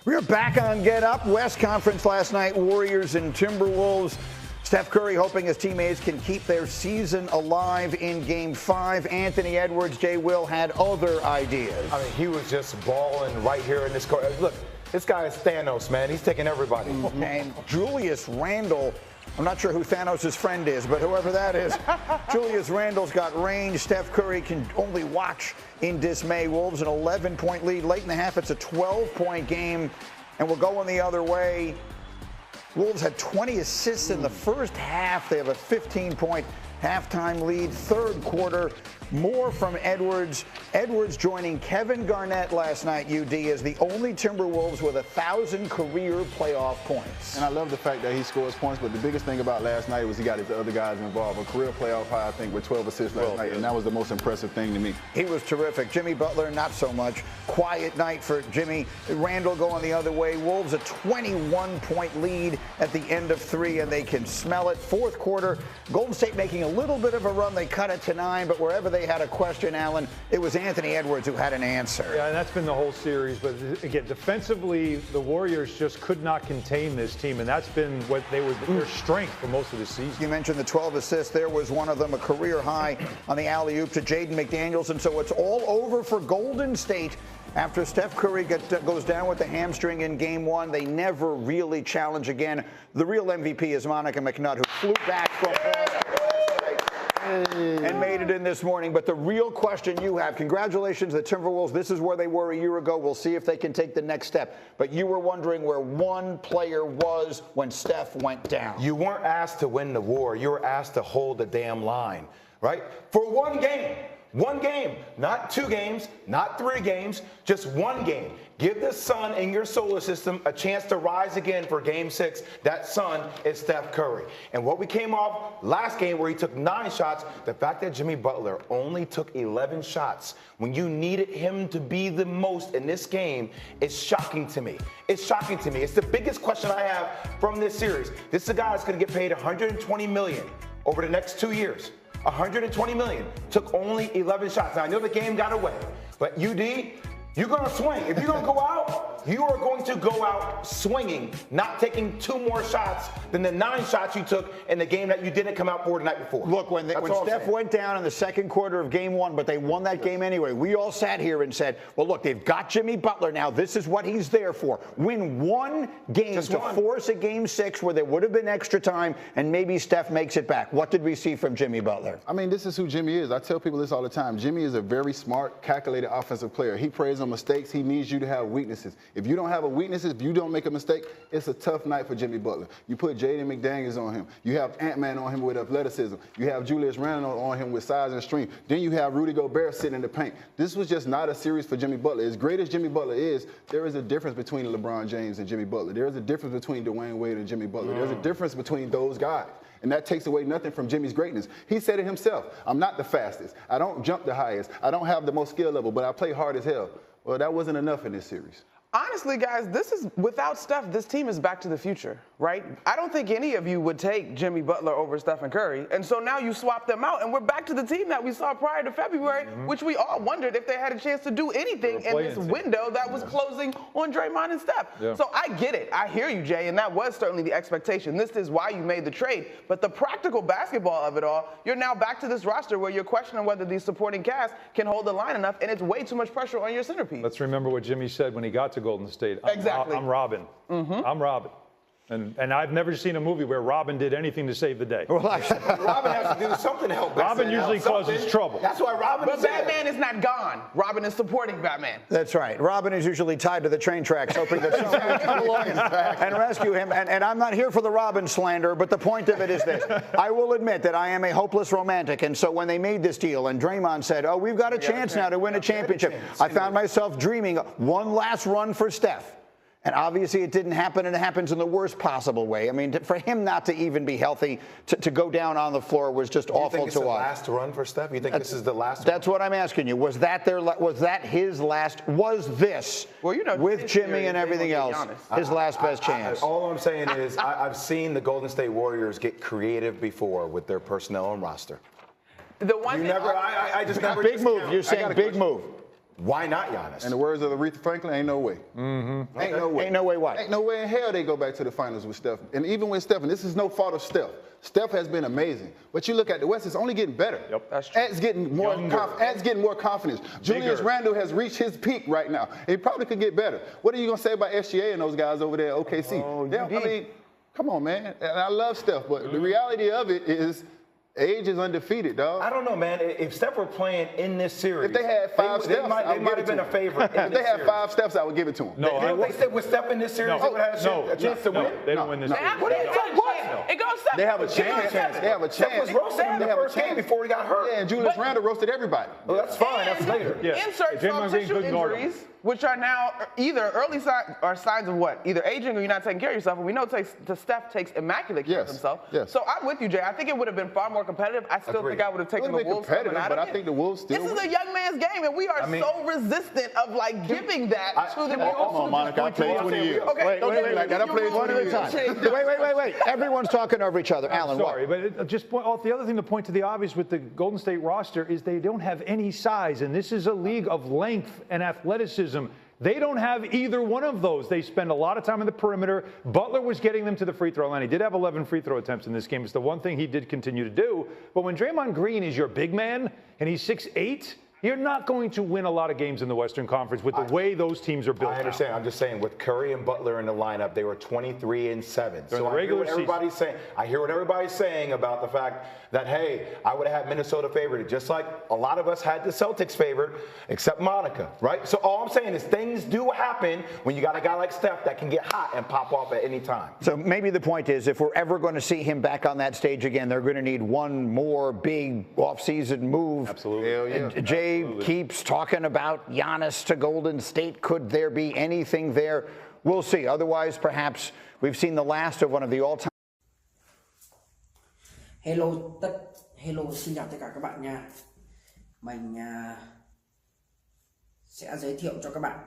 We are back on Get Up. West Conference last night, Warriors and Timberwolves. Steph Curry hoping his teammates can keep their season alive in Game 5. Anthony Edwards, Jay Will, had other ideas. I mean, he was just balling right here in this court. Look, this guy is Thanos, man. He's taking everybody. And Julius Randle, I'm not sure who Thanos' friend is, but whoever that is, Julius Randle's got range. Steph Curry can only watch in dismay. Wolves an 11-point lead. Late in the half, it's a 12-point game, and we're going the other way. Wolves had 20 assists in the first half. They have a 15-point halftime lead. Third quarter, more from Edwards. Edwards joining Kevin Garnett last night, UD, as the only Timberwolves with 1,000 career playoff points. And I love the fact that he scores points, but the biggest thing about last night was he got his other guys involved. A career playoff high, I think, with 12 assists last night, and that was the most impressive thing to me. He was terrific. Jimmy Butler, not so much. Quiet night for Jimmy. Randle going the other way. Wolves a 21-point lead at the end of 3, and they can smell it. Fourth quarter, Golden State making a little bit of a run. They cut it to 9, but wherever they had a question, Allen, it was Anthony Edwards who had an answer. Yeah, and that's been the whole series. But again, defensively, the Warriors just could not contain this team, and that's been what they were their strength for most of the season. You mentioned the 12 assists. There was one of them, a career high on the alley-oop to Jaden McDaniels, and so it's all over for Golden State. After Steph Curry goes down with the hamstring in Game 1, they never really challenge again. The real MVP is Monica McNutt, who flew back from Boston and made it in this morning. But the real question you have, congratulations, the Timberwolves. This is where they were a year ago. We'll see if they can take the next step. But you were wondering where one player was when Steph went down. You weren't asked to win the war. You were asked to hold the damn line, right? For one game. One game, not 2 games, not 3 games, just one game. Give the sun in your solar system a chance to rise again for Game 6. That sun is Steph Curry. And what we came off last game where he took 9 shots, the fact that Jimmy Butler only took 11 shots when you needed him to be the most in this game is shocking to me. It's shocking to me. It's the biggest question I have from this series. This is a guy that's going to get paid $120 million over the next 2 years. $120 million, took only 11 shots. Now, I know the game got away, but UD, you're going to swing. If you're going to go out, you are going to go out swinging, not taking 2 more shots than the 9 shots you took in the game that you didn't come out for the night before. Look, when Steph went down in the second quarter of Game 1, but they won that game anyway, we all sat here and said, well, look, they've got Jimmy Butler now. This is what he's there for. Win one game to force a Game 6 where there would have been extra time, and maybe Steph makes it back. What did we see from Jimmy Butler? I mean, this is who Jimmy is. I tell people this all the time. Jimmy is a very smart, calculated offensive player. He preys on mistakes. He needs you to have weaknesses. If you don't have a weakness, if you don't make a mistake, it's a tough night for Jimmy Butler. You put Jaden McDaniels on him. You have Ant-Man on him with athleticism. You have Julius Randle on him with size and strength. Then you have Rudy Gobert sitting in the paint. This was just not a series for Jimmy Butler. As great as Jimmy Butler is, there is a difference between LeBron James and Jimmy Butler. There is a difference between Dwayne Wade and Jimmy Butler. There's a difference between those guys. And that takes away nothing from Jimmy's greatness. He said it himself. I'm not the fastest. I don't jump the highest. I don't have the most skill level, but I play hard as hell. Well, that wasn't enough in this series. Honestly, guys, this is without Steph, this team is back to the future, right? I don't think any of you would take Jimmy Butler over Stephen Curry. And so now you swap them out, and we're back to the team that we saw prior to February, which we all wondered if they had a chance to do anything in this window that was closing on Draymond and Steph. Yeah. So I get it. I hear you, Jay, and that was certainly the expectation. This is why you made the trade. But the practical basketball of it all, you're now back to this roster where you're questioning whether these supporting cast can hold the line enough, and it's way too much pressure on your centerpiece. Let's remember what Jimmy said when he got to Golden State. Exactly. I'm Robin. I'm Robin. And I've never seen a movie where Robin did anything to save the day. Well, Robin has to do something to help. Robin usually causes trouble. That's why Robin is there. But Batman is not gone. Robin is supporting Batman. That's right. Robin is usually tied to the train tracks, hoping that someone will come along and rescue him. And I'm not here for the Robin slander, but the point of it is this. I will admit that I am a hopeless romantic. And so when they made this deal and Draymond said, oh, we've got a chance now to win a championship, I found myself dreaming one last run for Steph. And obviously it didn't happen, and it happens in the worst possible way. I mean, for him not to even be healthy, to go down on the floor was just awful to watch. You think it's the last run for Steph? You think this is the last That's what I'm asking you. Was that his last, was this, with Jimmy and everything else, his last best chance? All I'm saying is I've seen the Golden State Warriors get creative before with their personnel and roster. The one thing I just never. Big move. You're saying big move. Why not Giannis? In the words of Aretha Franklin, ain't no way. Mm-hmm. Ain't no way. Ain't no way what? Ain't no way in hell they go back to the finals with Steph. And even with Steph, and this is no fault of Steph. Steph has been amazing. But you look at the West, it's only getting better. Yep. That's true. Ant's getting more confidence. Julius Randle has reached his peak right now. He probably could get better. What are you going to say about SGA and those guys over there at OKC? I mean, come on, man. And I love Steph, but the reality of it is age is undefeated, dog. I don't know, man. If Steph were playing in this series, If they had five steps, they might have been a favorite. If they had 5 steps, I would give it to them. No, they said with Steph in this series, they would have a chance to win. They don't win this. It goes seven. They have a chance. They have a chance. Steph was roasted in the first game before he got hurt. Yeah, and Julius Randle roasted everybody. Well, that's fine. That's later. Yeah. Insert soft tissue injuries, which are now either early signs of what? Either aging or you're not taking care of yourself. And we know Steph takes immaculate care of himself. Yes. So I'm with you, Jay. I think it would have been far more competitive. I still think I would have taken the Wolves coming out but of I think the Wolves still. This is a young man's game, and we are so resistant of like giving that to the Wolves. Come on, Monica. I played 20 years. Okay, Wait, like that. I played 20 years. Wait. Everyone's talking over each other. Alan, Sorry, what? but just point off the other thing to point to the obvious with the Golden State roster is they don't have any size, and this is a league of length and athleticism. They don't have either one of those. They spend a lot of time on the perimeter. Butler was getting them to the free throw line. He did have 11 free throw attempts in this game. It's the one thing he did continue to do. But when Draymond Green is your big man and he's 6'8", you're not going to win a lot of games in the Western Conference with the way those teams are built. I understand. I'm just saying, with Curry and Butler in the lineup, they were 23-7. So I hear what everybody's saying. I hear what everybody's saying about the fact that, hey, I would have had Minnesota favored, just like a lot of us had the Celtics favored, except Monica, right? So all I'm saying is things do happen when you got a guy like Steph that can get hot and pop off at any time. So maybe the point is, if we're ever going to see him back on that stage again, they're going to need one more big offseason move. Absolutely. Hell yeah. Jay keeps talking about Giannis to Golden State. Could there be anything there? We'll see. Otherwise, perhaps we've seen the last of one of the all-time. Hello, xin chào tất cả các bạn nha. Mình sẽ giới thiệu cho các bạn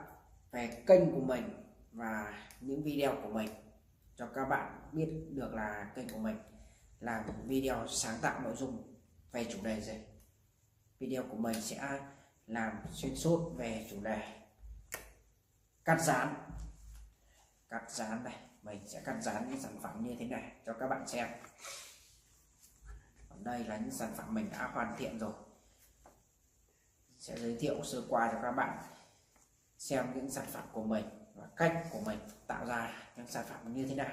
về kênh của mình và những video của mình cho các bạn biết được là kênh của mình làm video sáng tạo nội dung về chủ đề gì. Video của mình sẽ làm xuyên suốt về chủ đề cắt dán này. Mình sẽ cắt dán những sản phẩm như thế này cho các bạn xem. Còn đây là những sản phẩm mình đã hoàn thiện rồi. Sẽ giới thiệu sơ qua cho các bạn xem những sản phẩm của mình và cách của mình tạo ra những sản phẩm như thế nào.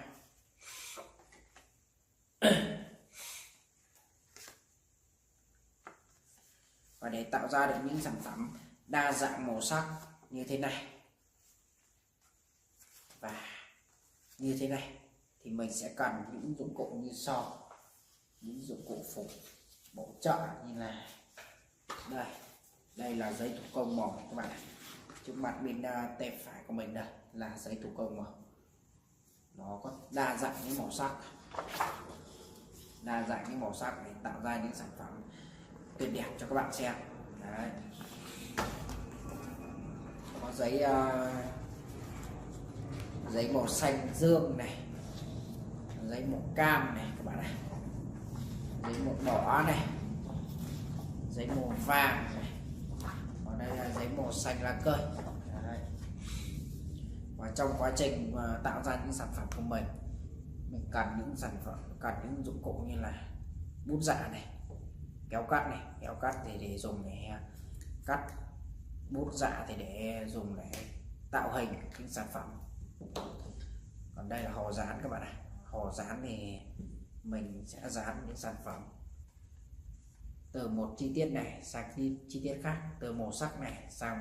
Và để tạo ra được những sản phẩm đa dạng màu sắc như thế này và như thế này thì mình sẽ cần những dụng cụ như sau. Những dụng cụ phụ bổ trợ như là đây là giấy thủ công màu các bạn. Trước mặt bên tay phải của mình đây là giấy thủ công màu. Nó có đa dạng những màu sắc, để tạo ra những sản phẩm tuyệt đẹp cho các bạn xem. Đấy. Có giấy màu xanh dương này, giấy màu cam này các bạn này, giấy màu đỏ này, giấy màu vàng này, còn đây là giấy màu xanh lá cây. Đấy. Và trong quá trình tạo ra những sản phẩm của mình cần những dụng cụ như là bút dạ này, kéo cắt thì để dùng để cắt, bút dạ thì để dùng để tạo hình những sản phẩm. Còn đây là hồ dán các bạn này. Hồ dán thì mình sẽ dán những sản phẩm từ một chi tiết này sang chi tiết khác, từ màu sắc này sang